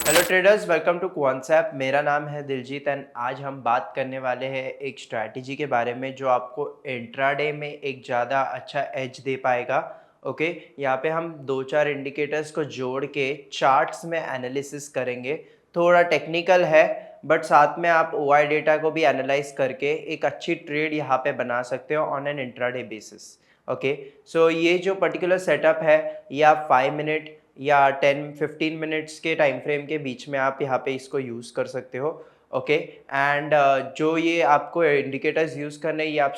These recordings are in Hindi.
हेलो ट्रेडर्स, वेलकम टू क्वांसेप। मेरा नाम है दिलजीत एंड आज हम बात करने वाले हैं एक स्ट्रैटेजी के बारे में जो आपको इंट्राडे में एक ज़्यादा अच्छा एज दे पाएगा। ओके, यहाँ पे हम दो चार इंडिकेटर्स को जोड़ के चार्ट्स में एनालिसिस करेंगे। थोड़ा टेक्निकल है बट साथ में आप ओआई डेटा को भी एनालाइज करके एक अच्छी ट्रेड यहाँ पे बना सकते हो on an intraday basis. Okay, so ये जो पर्टिकुलर सेटअप है ये आप 5 मिनट या 10-15 मिनट्स के टाइम फ्रेम के बीच में आप यहाँ पे इसको यूज़ कर सकते हो। ओके, एंड जो ये आपको इंडिकेटर्स यूज़ करने, ये आप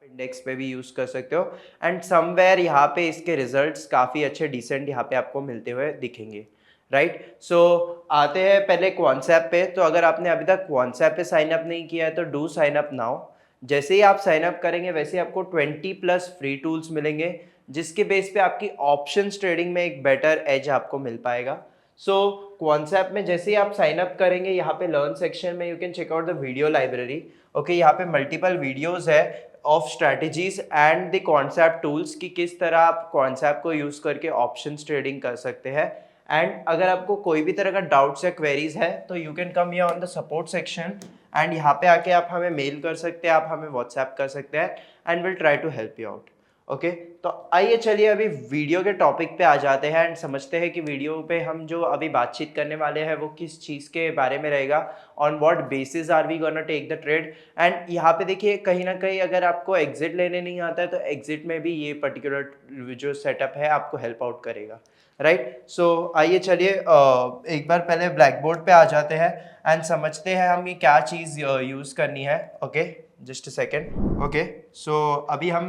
इंडेक्स पे भी यूज़ कर सकते हो एंड समवेयर यहाँ पे इसके रिजल्ट्स काफ़ी अच्छे डिसेंट यहाँ पे आपको मिलते हुए दिखेंगे। राइट, सो आते हैं पहले क्वांसेप पे। तो अगर आपने अभी तक क्वांसेप पे साइन अप नहीं किया है तो डू साइन अप नाउ। जैसे ही आप साइन अप करेंगे वैसे आपको 20+ फ्री टूल्स मिलेंगे जिसके बेस पे आपकी ऑप्शंस ट्रेडिंग में एक बेटर एज आपको मिल पाएगा। सो क्वांसेप में जैसे ही आप साइन अप करेंगे यहाँ पे लर्न सेक्शन में you can check out the video library. Okay, यहाँ पे मल्टीपल वीडियोस है of strategies and the concept tools की किस तरह आप कॉन्सेप्ट को यूज करके ऑप्शंस ट्रेडिंग कर सकते हैं। एंड अगर आपको कोई भी तरह का डाउट्स या क्वेरीज है तो you can come here on the support section and यहाँ पे आके आप हमें मेल कर सकते हैं, आप हमें व्हाट्सएप कर सकते हैं and will try to help you out. Okay, तो आइए चलिए अभी वीडियो के टॉपिक पे आ जाते हैं एंड समझते हैं कि वीडियो पे हम जो अभी बातचीत करने वाले हैं वो किस चीज़ के बारे में रहेगा, on what basis are we gonna take the trade. And यहाँ पे देखिए कहीं ना कहीं अगर आपको एग्जिट लेने नहीं आता है तो एग्जिट में भी ये पर्टिकुलर जो सेटअप है आपको हेल्प आउट करेगा। राइट, सो आइए चलिए एक बार पहले ब्लैक बोर्ड पे आ जाते हैं एंड समझते हैं हम ये क्या चीज़ यूज़ करनी है। Okay, just a second. Okay, so अभी हम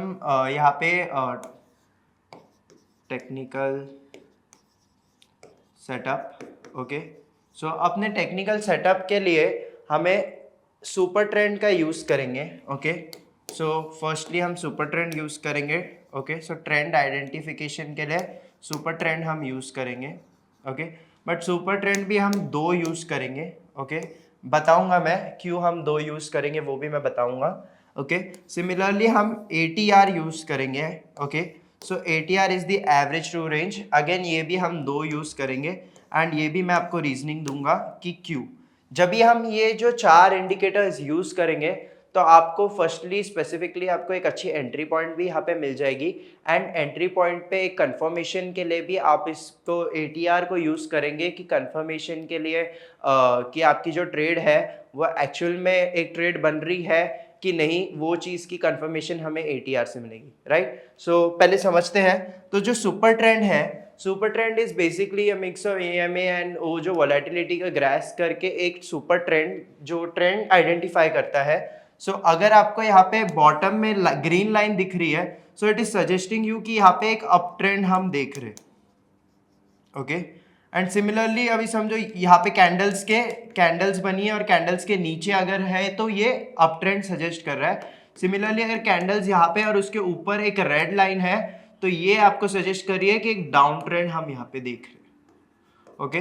यहाँ पे टेक्निकल सेटअप। ओके, सो अपने टेक्निकल सेटअप के लिए हमें सुपर ट्रेंड का यूज़ करेंगे। ओके, सो फर्स्टली हम सुपर ट्रेंड यूज़ करेंगे। ओके, सो ट्रेंड आइडेंटिफिकेशन के लिए सुपर ट्रेंड हम यूज़ करेंगे। ओके, बट सुपर ट्रेंड भी हम दो यूज़ करेंगे। ओके, बताऊंगा मैं क्यों हम दो यूज़ करेंगे, वो भी मैं बताऊंगा। ओके, सिमिलरली हम ATR यूज़ करेंगे। Okay, so ATR is the average true range. Again ये भी हम दो यूज़ करेंगे एंड ये भी मैं आपको रीजनिंग दूंगा कि क्यों। जब भी हम ये जो चार इंडिकेटर्स यूज़ करेंगे तो आपको फर्स्टली स्पेसिफिकली आपको एक अच्छी एंट्री पॉइंट भी यहाँ पे मिल जाएगी एंड एंट्री पॉइंट पे एक कंफर्मेशन के लिए भी आप इसको ATR को यूज़ करेंगे कि कंफर्मेशन के लिए कि आपकी जो ट्रेड है वो एक्चुअल में एक ट्रेड बन रही है कि नहीं, वो चीज़ की कंफर्मेशन हमें ATR से मिलेगी। राइट, सो पहले समझते हैं। तो जो सुपर ट्रेंड है, super trend is basically a mix of EMA and वो जो वोलेटिलिटी का ग्रास करके एक सुपर ट्रेंड जो ट्रेंड आइडेंटिफाई करता है। सो अगर आपको यहाँ पे बॉटम में ग्रीन लाइन दिख रही है so it is suggesting you कि यहाँ पे एक अप ट्रेंड हम देख रहे हैं। ओके, एंड सिमिलरली अभी समझो यहाँ पे कैंडल्स बनी है और कैंडल्स के नीचे अगर है तो ये अप ट्रेंड सजेस्ट कर रहा है। सिमिलरली अगर कैंडल्स यहाँ पे और उसके ऊपर एक रेड लाइन है तो ये आपको सजेस्ट कर रही है कि एक डाउन ट्रेंड हम यहाँ पे देख रहे हैं। ओके,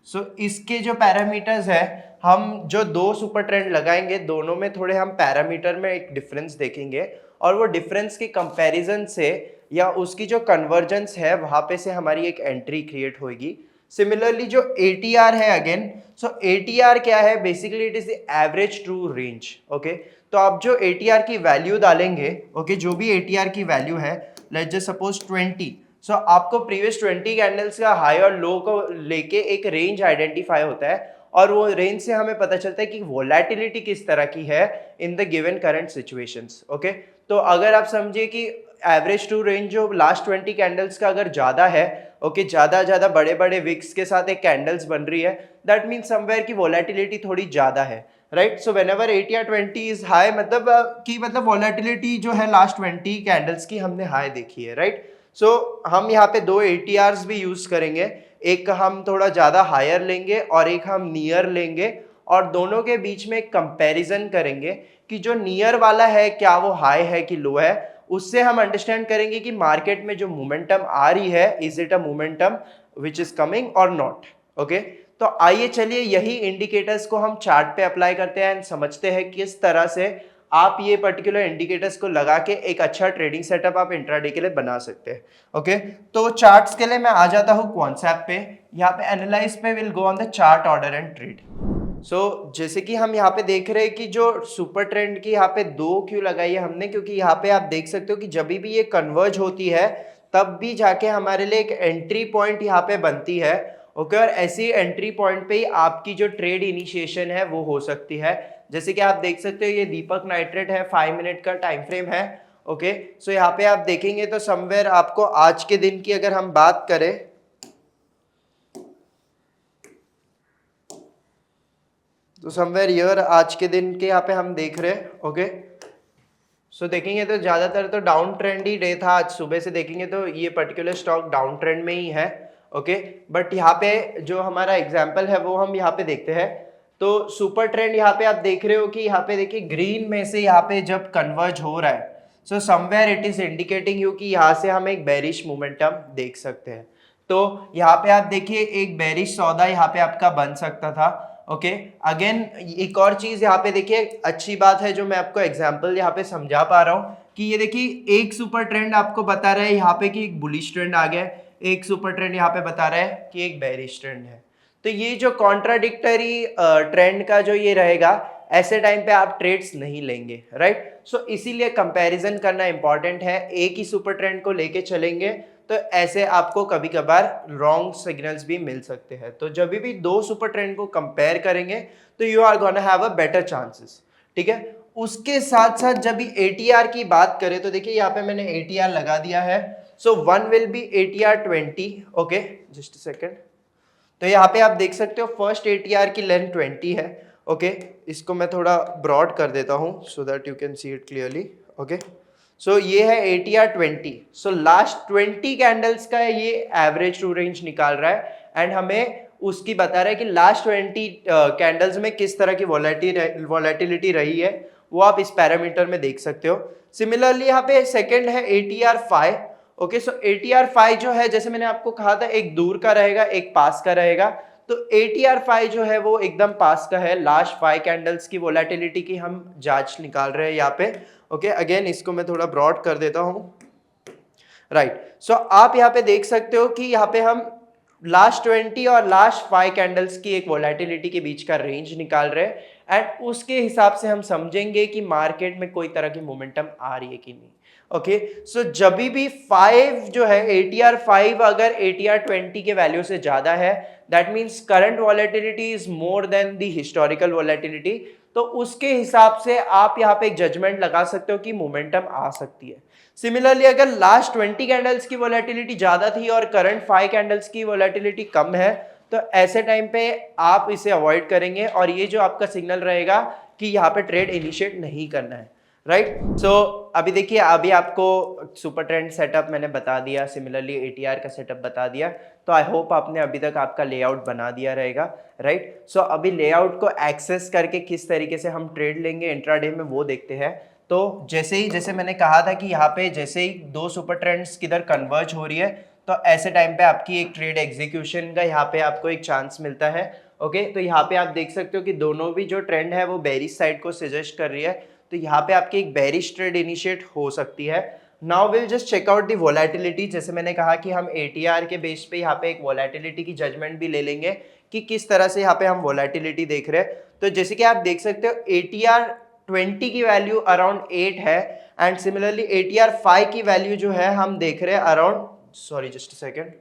सो इसके जो पैरामीटर्स है, हम जो दो सुपर ट्रेंड लगाएंगे दोनों में थोड़े हम पैरामीटर में एक डिफरेंस देखेंगे और वो डिफरेंस के कंपैरिजन से या उसकी जो कन्वर्जेंस है वहां पे से हमारी एक एंट्री क्रिएट होगी। सिमिलरली जो ATR है अगेन, सो ATR क्या है, basically it is the average true range. Okay, तो आप जो ATR की वैल्यू डालेंगे, ओके, जो भी ATR की वैल्यू है, लेट्स जस्ट सपोज 20, सो आपको प्रीवियस 20 कैंडल्स का हाई और लो को लेके एक रेंज आइडेंटिफाई होता है और वो रेंज से हमें पता चलता है कि वोलेटिलिटी किस तरह की है in the given current situations. Okay, तो अगर आप समझिए कि एवरेज टू रेंज जो लास्ट 20 कैंडल्स का अगर ज्यादा है, ओके, ज्यादा बड़े बड़े विक्स के साथ एक कैंडल्स बन रही है, दैट मीन्स समवेयर की वोलेटिलिटी थोड़ी ज्यादा है। राइट, सो व्हेनेवर 80 या 20 इज हाई मतलब कि मतलब वोलेटिलिटी जो है लास्ट 20 कैंडल्स की हमने हाई देखी है। राइट, सो हम यहाँ पे दो ATRs भी यूज करेंगे, एक हम थोड़ा ज्यादा हायर लेंगे और एक हम नियर लेंगे और दोनों के बीच में एक कंपैरिजन करेंगे कि जो नियर वाला है क्या वो हाई है कि लो है। उससे हम अंडरस्टैंड करेंगे कि मार्केट में जो मोमेंटम आ रही है is it a momentum which is coming और नॉट। ओके, तो आइए चलिए यही इंडिकेटर्स को हम चार्ट पे अप्लाई करते हैं एंड समझते हैं किस तरह से आप ये पर्टिकुलर इंडिकेटर्स को लगा के एक अच्छा ट्रेडिंग सेटअप आप इंट्राडे के लिए बना सकते हैं। ओके, तो चार्ट्स के लिए मैं आ जाता हूँ क्वांसेप पे। यहाँ पे एनालाइज पे will go on the chart order and trade. So जैसे कि हम यहाँ पे देख रहे हैं कि जो सुपर ट्रेंड की यहाँ पे 2 क्यों लगाई है हमने, क्योंकि यहाँ पे आप देख सकते हो कि जब भी ये कन्वर्ज होती है तब भी जाके हमारे लिए एक एंट्री पॉइंट यहाँ पे बनती है। ओके, और ऐसी एंट्री पॉइंट पे ही आपकी जो ट्रेड इनिशिएशन है वो हो सकती है। जैसे कि आप देख सकते हो ये दीपक नाइट्रेट है, 5 मिनट का टाइम फ्रेम है। ओके, सो यहाँ पे आप देखेंगे तो समवेयर आपको आज के दिन की अगर हम बात करें तो समवेयर ईयर आज के दिन के यहाँ पे हम देख रहे हैं। ओके, सो देखेंगे तो ज्यादातर तो डाउन ट्रेंड ही डे था। आज सुबह से देखेंगे तो ये पर्टिकुलर स्टॉक डाउन ट्रेंड में ही है। ओके, बट यहाँ पे जो हमारा एग्जांपल है वो हम यहाँ पे देखते हैं। तो सुपर ट्रेंड यहाँ पे आप देख रहे हो कि यहाँ पे देखिए ग्रीन में से यहाँ पे जब कन्वर्ज हो रहा है, so somewhere it is indicating you कि यहाँ से हम एक बेरिश मोमेंटम देख सकते हैं। तो यहाँ पे आप देखिए एक बेरिश सौदा यहाँ पे आपका बन सकता था। ओके, अगेन एक और चीज यहाँ पे देखिए अच्छी बात है जो मैं आपको एग्जांपल यहाँ पे समझा पा रहा हूँ कि ये देखिए एक सुपर ट्रेंड आपको बता रहा है यहाँ पे कि एक बुलिश ट्रेंड आ गया है, एक सुपर ट्रेंड यहाँ पे बता रहा है कि एक बेरिश ट्रेंड है। तो ये जो कॉन्ट्राडिक्टरी ट्रेंड का जो ये रहेगा, ऐसे टाइम पे आप ट्रेड्स नहीं लेंगे, राइट। सो इसीलिए कंपैरिजन करना इंपॉर्टेंट है। एक ही सुपर ट्रेंड को लेके चलेंगे तो ऐसे आपको कभी कभार रॉन्ग सिग्नल्स भी मिल सकते हैं। तो जब भी 2 सुपर ट्रेंड को कंपेयर करेंगे तो you are gonna have a better chances, ठीक है। उसके साथ साथ जब भी एटीआर की बात करें तो देखिए यहाँ पे मैंने एटीआर लगा दिया है। सो 1 will be ATR 20। Okay, just a second. तो यहाँ पे आप देख सकते हो फर्स्ट एटीआर की लेंथ 20 है। ओके, इसको मैं थोड़ा ब्रॉड कर देता हूँ so that you can see it clearly. Okay, so ये है एटीआर 20। सो लास्ट 20 कैंडल्स का ये एवरेज ट्रू रेंज निकाल रहा है एंड हमें उसकी बता रहा है कि लास्ट 20 कैंडल्स में किस तरह की वॉलेटिलिटी रही है, वो आप इस पैरामीटर में देख सकते हो। सिमिलरली यहाँ पे सेकंड है एटीआर 5। ओके, सो एटीआर 5 जो है जैसे मैंने आपको कहा था एक दूर का रहेगा एक पास का रहेगा, तो एटीआर 5 जो है वो एकदम पास का है। लास्ट 5 कैंडल्स की वोलेटिलिटी की हम जांच निकाल रहे हैं यहाँ पे। ओके, अगेन इसको मैं थोड़ा ब्रॉड कर देता हूं, राइट। सो आप यहाँ पे देख सकते हो कि यहाँ पे हम लास्ट 20 और लास्ट 5 कैंडल्स की एक वोलेटिलिटी के बीच का रेंज निकाल रहे हैं एंड उसके हिसाब से हम समझेंगे कि मार्केट में कोई तरह की मोमेंटम आ रही है कि नहीं। ओके, सो जब भी 5 जो है एटीआर 5 अगर एटीआर 20 के वैल्यू से ज्यादा है, that means current volatility is more than the historical volatility. तो उसके हिसाब से आप यहाँ पे एक जजमेंट लगा सकते हो कि मोमेंटम आ सकती है। सिमिलरली अगर लास्ट 20 कैंडल्स की वोलेटिलिटी ज्यादा थी और करंट 5 कैंडल्स की वोलेटिलिटी कम है, तो ऐसे टाइम पे आप इसे अवॉइड करेंगे और ये जो आपका सिग्नल रहेगा कि यहाँ पे ट्रेड इनिशिएट नहीं करना है, राइट। सो अभी देखिए अभी आपको सुपर ट्रेंड सेटअप मैंने बता दिया, सिमिलरली एटीआर का सेटअप बता दिया। तो आई होप आपने अभी तक आपका लेआउट बना दिया रहेगा, राइट। सो अभी लेआउट को एक्सेस करके किस तरीके से हम ट्रेड लेंगे इंट्राडे में वो देखते हैं। तो जैसे मैंने कहा था कि यहाँ पे जैसे ही 2 सुपर ट्रेंड्स किधर कन्वर्ज हो रही है तो ऐसे टाइम पे आपकी एक ट्रेड एग्जीक्यूशन का यहाँ पे आपको एक चांस मिलता है। ओके, तो यहाँ पे आप देख सकते हो कि दोनों भी जो ट्रेंड है वो बेरिश साइड को सजेस्ट कर रही है, तो यहाँ पे आपकी एक बेरिश ट्रेड इनिशिएट हो सकती है। Now will just check out the volatility. जैसे मैंने कहा कि हम एटीआर के बेस पे यहाँ पे एक वोलेटिलिटी की जजमेंट भी ले लेंगे कि किस तरह से यहाँ पे हम वोलेटिलिटी देख रहे हैं। तो जैसे कि आप देख सकते हो एटीआर 20 की वैल्यू अराउंड 8 है एंड सिमिलरली एटीआर 5 की वैल्यू जो है हम देख रहे हैं around, sorry just a second,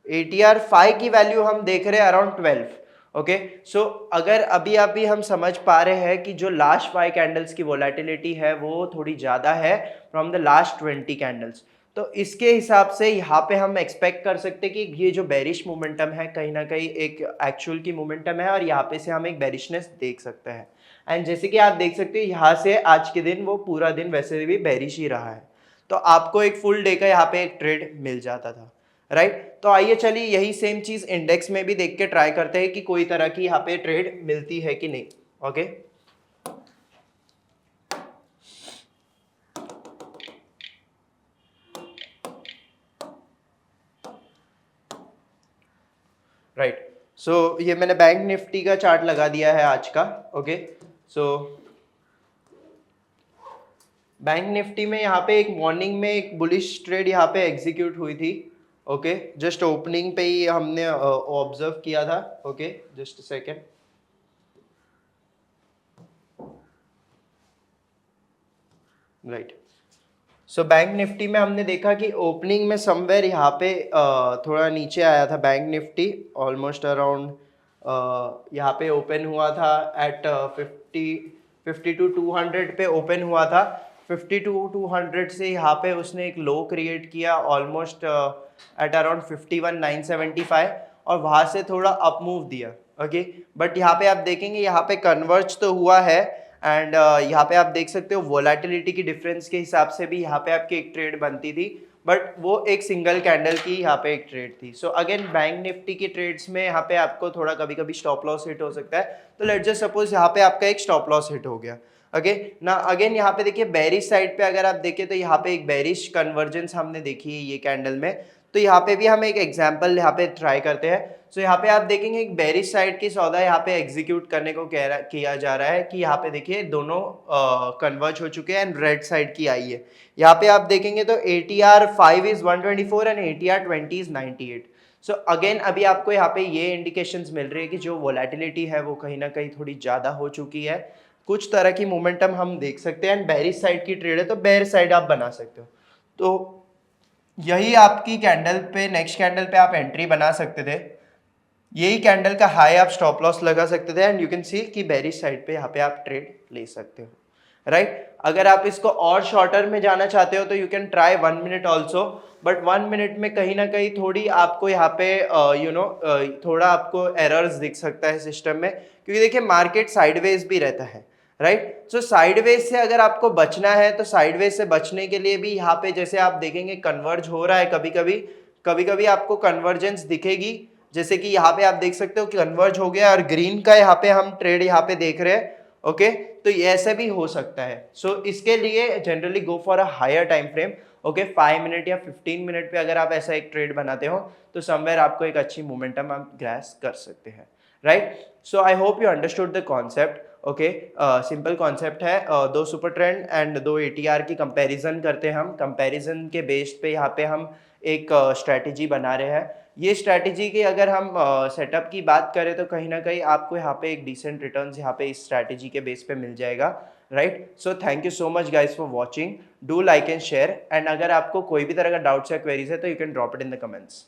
ATR 5 की वैल्यू हम देख रहे हैं अराउंड 12। ओके, सो अगर अभी हम समझ पा रहे हैं कि जो लास्ट 5 कैंडल्स की वोलेटिलिटी है वो थोड़ी ज्यादा है फ्रॉम द लास्ट 20 कैंडल्स, तो इसके हिसाब से यहाँ पे हम एक्सपेक्ट कर सकते हैं कि ये जो बेरिश मोमेंटम है कहीं ना कहीं एक एक्चुअल की मोमेंटम है और यहाँ पे से हम एक बेरिशनेस देख सकते हैं। एंड जैसे कि आप देख सकते हो यहाँ से आज के दिन वो पूरा दिन वैसे भी बेरिश ही रहा है, तो आपको एक फुल डे का यहाँ पे एक ट्रेड मिल जाता था, राइट। तो आइए चलिए यही सेम चीज इंडेक्स में भी देख के ट्राई करते हैं कि कोई तरह की यहाँ पे ट्रेड मिलती है कि नहीं। Okay, right. सो ये मैंने बैंक निफ्टी का चार्ट लगा दिया है आज का। ओके, सो बैंक निफ्टी में यहाँ पे एक मॉर्निंग में एक बुलिश ट्रेड यहाँ पे एग्जीक्यूट हुई थी। ओके जस्ट ओपनिंग पे ही हमने ऑब्जर्व किया था. Okay just a second. Right. So bank Nifty में हमने देखा कि ओपनिंग में समवेयर यहाँ पे थोड़ा नीचे आया था बैंक निफ्टी, ऑलमोस्ट अराउंड यहाँ पे ओपन हुआ था एट 52,200 पे ओपन हुआ था. 52,200 से यहाँ पे उसने एक लो क्रिएट किया ऑलमोस्ट एट अराउंड 51,975 और वहाँ से थोड़ा अप मूव दिया. ओके बट यहाँ पे आप देखेंगे यहाँ पे कन्वर्ज तो हुआ है एंड यहाँ पे आप देख सकते हो वोलेटिलिटी की डिफरेंस के हिसाब से भी यहाँ पे आपकी एक ट्रेड बनती थी, बट वो एक सिंगल कैंडल की यहाँ पे एक ट्रेड थी. सो अगेन बैंक निफ्टी की ट्रेड्स में यहाँ पे आपको थोड़ा कभी कभी स्टॉप लॉस हिट हो सकता है. तो लेट्स जस्ट सपोज यहाँ पे आपका एक स्टॉप लॉस हिट हो गया. ओके ना अगेन यहाँ पे देखिए बेरिश साइड पे अगर आप देखें तो यहाँ पे एक बेरिश कन्वर्जेंस हमने देखी है ये कैंडल में. तो यहाँ पे भी हम एक एग्जाम्पल यहाँ पे ट्राई करते हैं. सो यहाँ पे आप देखेंगे एक बेरिश साइड की सौदा यहाँ पे एग्जीक्यूट करने को किया जा रहा है कि यहाँ पे देखिए दोनों कन्वर्ज हो चुके हैं एंड रेड साइड की आई है. यहाँ पे आप देखेंगे तो ATR 5 is 124 and ATR 20 is 98. So again अभी आपको यहाँ पे ये इंडिकेशंस मिल रही है कि जो वोलेटिलिटी है वो कहीं ना कहीं थोड़ी ज़्यादा हो चुकी है. कुछ तरह की मोमेंटम हम देख सकते हैं एंड बेरिश साइड की ट्रेड है तो बेयर साइड आप बना सकते हो. तो यही आपकी कैंडल पे नेक्स्ट कैंडल पे आप एंट्री बना सकते थे. यही कैंडल का हाई आप स्टॉप लॉस लगा सकते थे एंड यू कैन सी कि बेरिश साइड पे यहाँ पे आप ट्रेड ले सकते हो. राइट अगर आप इसको और शॉर्टर में जाना चाहते हो तो you can try 1 minute also, but 1 minute में कहीं ना कहीं थोड़ी आपको यहाँ पे थोड़ा आपको एरर्स दिख सकता है सिस्टम में, क्योंकि देखिए मार्केट साइडवेज भी रहता है. राइट सो साइडवेज से अगर आपको बचना है तो साइडवेज से बचने के लिए भी यहाँ पे जैसे आप देखेंगे कन्वर्ज हो रहा है, कभी कभी आपको कन्वर्जेंस दिखेगी. जैसे कि यहाँ पे आप देख सकते हो कि कन्वर्ज हो गया और ग्रीन का यहाँ पे हम ट्रेड यहाँ पे देख रहे हैं. ओके तो ये ऐसे भी हो सकता है. सो इसके लिए generally go for a higher time frame. Okay 5 minute या 15 मिनट पे अगर आप ऐसा एक ट्रेड बनाते हो तो समवेयर आपको एक अच्छी मोमेंटम आप ग्रैस कर सकते हैं. Right so I hope you understood the concept. Okay simple concept है. दो सुपर ट्रेंड एंड दो ATR की कंपैरिजन करते हैं हम. कंपैरिजन के बेस्ड पे यहाँ पे हम एक स्ट्रैटेजी बना रहे हैं. ये स्ट्रैटेजी की अगर हम सेटअप की बात करें तो कहीं ना कहीं आपको यहाँ पे एक डिसेंट रिटर्न्स यहाँ पे इस स्ट्रैटेजी के बेस पे मिल जाएगा. Right so thank you so much guys for watching. Do like and share and अगर आपको कोई भी तरह का डाउट्स या क्वेरीज है तो you can drop it in the comments.